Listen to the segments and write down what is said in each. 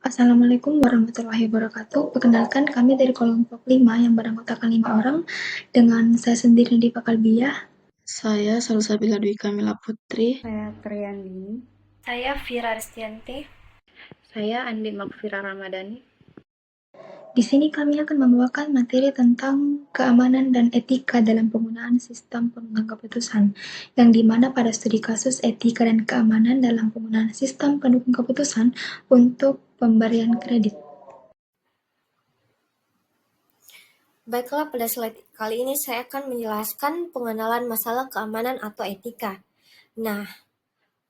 Assalamualaikum warahmatullahi wabarakatuh. Perkenalkan, kami dari kelompok 5 yang beranggotakan 5 orang dengan saya sendiri di Pakalbiyah. Saya Salsabila Dwi Kamila Putri. Saya Triandini. Saya Vira Restianti. Saya Andi Makfira Ramadhani. Di sini kami akan membawakan materi tentang keamanan dan etika dalam penggunaan sistem penunjang keputusan, yang dimana pada studi kasus etika dan keamanan dalam penggunaan sistem pendukung keputusan untuk pemberian kredit. Baiklah, pada slide kali ini saya akan menjelaskan pengenalan masalah keamanan atau etika. Nah,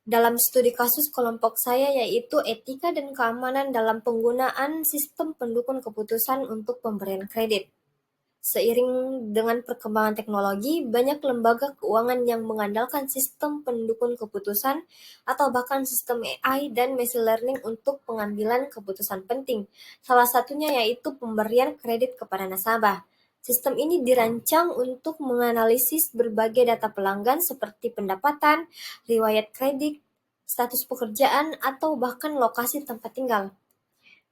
dalam studi kasus kelompok saya yaitu etika dan keamanan dalam penggunaan sistem pendukung keputusan untuk pemberian kredit. Seiring dengan perkembangan teknologi, banyak lembaga keuangan yang mengandalkan sistem pendukung keputusan atau bahkan sistem AI dan machine learning untuk pengambilan keputusan penting. Salah satunya yaitu pemberian kredit kepada nasabah. Sistem ini dirancang untuk menganalisis berbagai data pelanggan seperti pendapatan, riwayat kredit, status pekerjaan, atau bahkan lokasi tempat tinggal.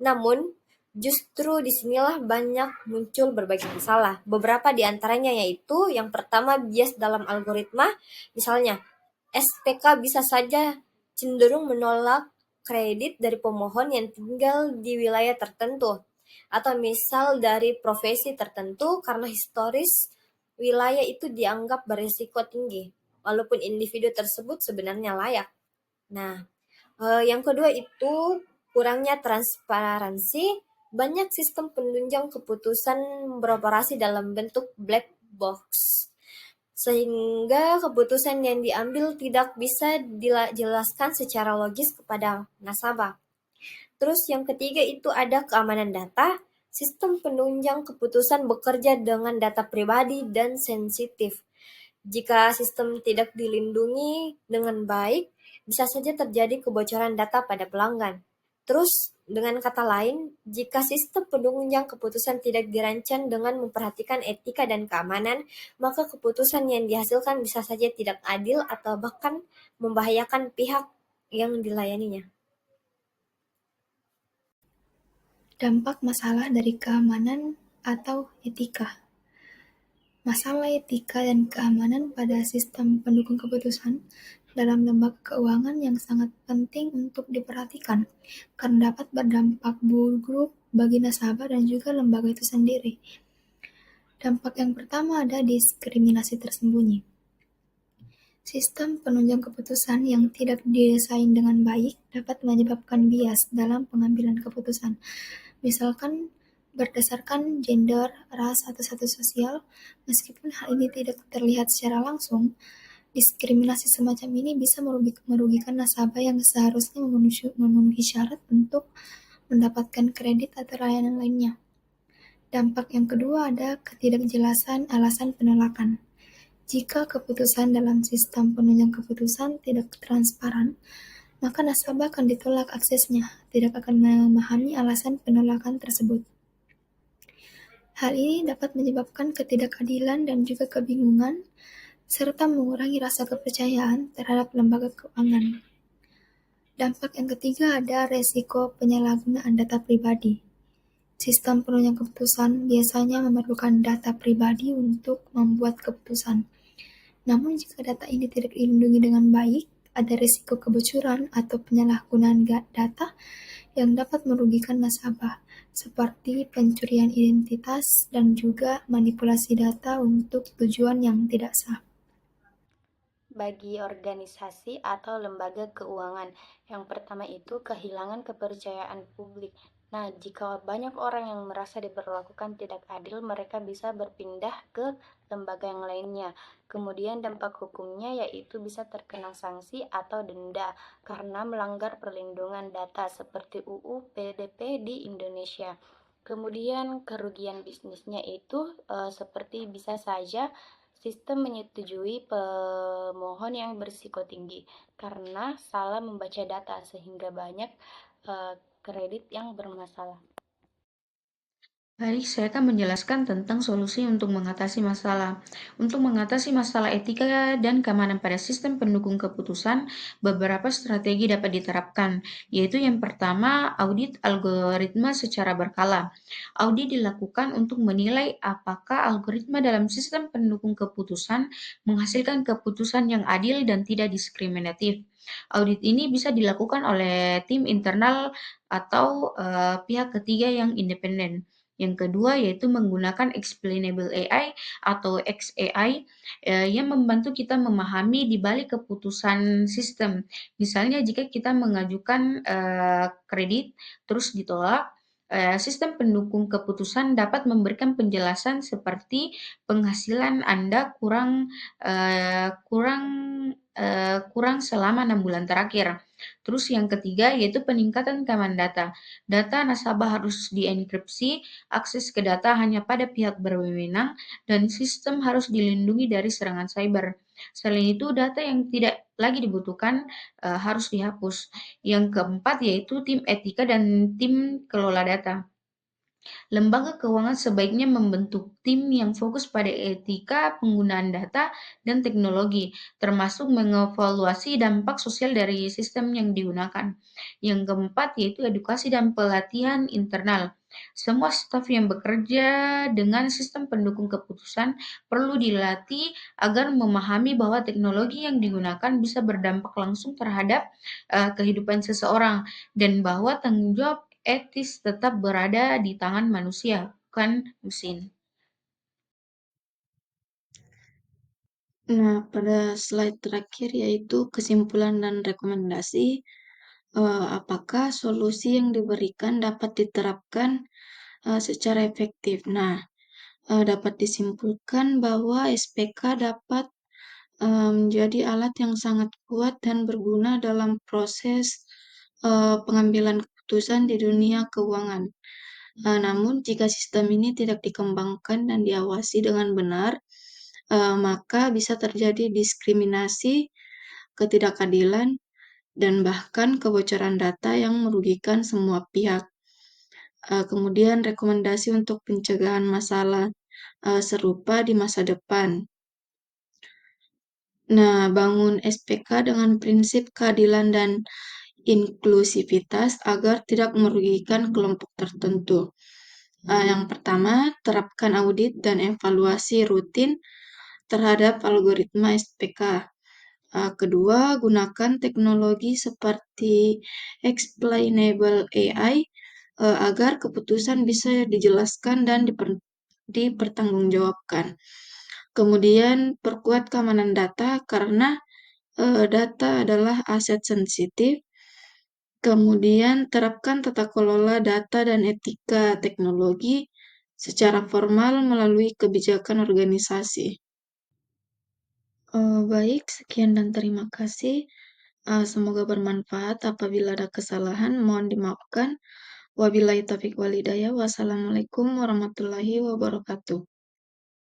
Namun, justru disinilah banyak muncul berbagai masalah. Beberapa di antaranya yaitu yang pertama bias dalam algoritma, misalnya SPK bisa saja cenderung menolak kredit dari pemohon yang tinggal di wilayah tertentu, atau misal dari profesi tertentu karena historis wilayah itu dianggap berisiko tinggi, walaupun individu tersebut sebenarnya layak. Nah, yang kedua itu kurangnya transparansi. Banyak sistem penunjang keputusan beroperasi dalam bentuk black box, sehingga keputusan yang diambil tidak bisa dijelaskan secara logis kepada nasabah. Terus yang ketiga itu ada keamanan data. Sistem penunjang keputusan bekerja dengan data pribadi dan sensitif. Jika sistem tidak dilindungi dengan baik, bisa saja terjadi kebocoran data pada pelanggan. Terus, dengan kata lain, jika sistem penunjang keputusan tidak dirancang dengan memperhatikan etika dan keamanan, maka keputusan yang dihasilkan bisa saja tidak adil atau bahkan membahayakan pihak yang dilayaninya. Dampak masalah dari keamanan atau etika. Masalah etika dan keamanan pada sistem pendukung keputusan dalam lembaga keuangan yang sangat penting untuk diperhatikan, karena dapat berdampak buruk bagi nasabah dan juga lembaga itu sendiri. Dampak yang pertama ada diskriminasi tersembunyi. Sistem penunjang keputusan yang tidak didesain dengan baik dapat menyebabkan bias dalam pengambilan keputusan. Misalkan berdasarkan gender, ras, atau status sosial, meskipun hal ini tidak terlihat secara langsung, diskriminasi semacam ini bisa merugikan nasabah yang seharusnya memenuhi syarat untuk mendapatkan kredit atau layanan lainnya. Dampak yang kedua ada ketidakjelasan alasan penolakan. Jika keputusan dalam sistem penunjang keputusan tidak transparan, maka nasabah akan ditolak aksesnya, tidak akan memahami alasan penolakan tersebut. Hal ini dapat menyebabkan ketidakadilan dan juga kebingungan, serta mengurangi rasa kepercayaan terhadap lembaga keuangan. Dampak yang ketiga ada resiko penyalahgunaan data pribadi. Sistem penunjang keputusan biasanya memerlukan data pribadi untuk membuat keputusan. Namun jika data ini tidak dilindungi dengan baik, ada risiko kebocoran atau penyalahgunaan data yang dapat merugikan nasabah, seperti pencurian identitas dan juga manipulasi data untuk tujuan yang tidak sah. Bagi organisasi atau lembaga keuangan, yang pertama itu kehilangan kepercayaan publik. Nah, jika banyak orang yang merasa diperlakukan tidak adil, mereka bisa berpindah ke lembaga yang lainnya. Kemudian dampak hukumnya yaitu bisa terkena sanksi atau denda karena melanggar perlindungan data seperti UU PDP di Indonesia. Kemudian kerugian bisnisnya itu seperti bisa saja sistem menyetujui pemohon yang berisiko tinggi karena salah membaca data sehingga banyak kredit yang bermasalah. Baik, saya akan menjelaskan tentang solusi untuk mengatasi masalah. Untuk mengatasi masalah etika dan keamanan pada sistem pendukung keputusan, beberapa strategi dapat diterapkan, yaitu yang pertama, audit algoritma secara berkala. Audit dilakukan untuk menilai apakah algoritma dalam sistem pendukung keputusan menghasilkan keputusan yang adil dan tidak diskriminatif. Audit ini bisa dilakukan oleh tim internal atau pihak ketiga yang independen. Yang kedua yaitu menggunakan explainable AI atau XAI yang membantu kita memahami di balik keputusan sistem. Misalnya jika kita mengajukan kredit terus ditolak, sistem pendukung keputusan dapat memberikan penjelasan seperti penghasilan Anda kurang selama 6 bulan terakhir. Terus yang ketiga yaitu peningkatan keamanan data. Data nasabah harus dienkripsi, akses ke data hanya pada pihak berwenang, dan sistem harus dilindungi dari serangan cyber. Selain itu, data yang tidak lagi dibutuhkan harus dihapus. Yang keempat yaitu tim etika dan tim kelola data. Lembaga keuangan sebaiknya membentuk tim yang fokus pada etika penggunaan data dan teknologi, termasuk mengevaluasi dampak sosial dari sistem yang digunakan. Yang keempat yaitu edukasi dan pelatihan internal. Semua staf yang bekerja dengan sistem pendukung keputusan perlu dilatih agar memahami bahwa teknologi yang digunakan bisa berdampak langsung terhadap kehidupan seseorang dan bahwa tanggung jawab etis tetap berada di tangan manusia, bukan mesin. Nah, pada slide terakhir yaitu kesimpulan dan rekomendasi, apakah solusi yang diberikan dapat diterapkan secara efektif. Nah, dapat disimpulkan bahwa SPK dapat menjadi alat yang sangat kuat dan berguna dalam proses pengambilan keputusan di dunia keuangan. Namun, jika sistem ini tidak dikembangkan dan diawasi dengan benar, maka bisa terjadi diskriminasi, ketidakadilan, dan bahkan kebocoran data yang merugikan semua pihak. Kemudian rekomendasi untuk pencegahan masalah serupa di masa depan. Nah, bangun SPK dengan prinsip keadilan dan inklusivitas agar tidak merugikan kelompok tertentu. Yang pertama, terapkan audit dan evaluasi rutin terhadap algoritma SPK. Kedua, gunakan teknologi seperti explainable AI agar keputusan bisa dijelaskan dan dipertanggungjawabkan. Kemudian, perkuat keamanan data karena data adalah aset sensitif. Kemudian, terapkan tata kelola data dan etika teknologi secara formal melalui kebijakan organisasi. Baik, sekian dan terima kasih. Semoga bermanfaat. Apabila ada kesalahan, mohon dimaafkan. Wabillahi taufiq walhidayah. Wassalamualaikum warahmatullahi wabarakatuh.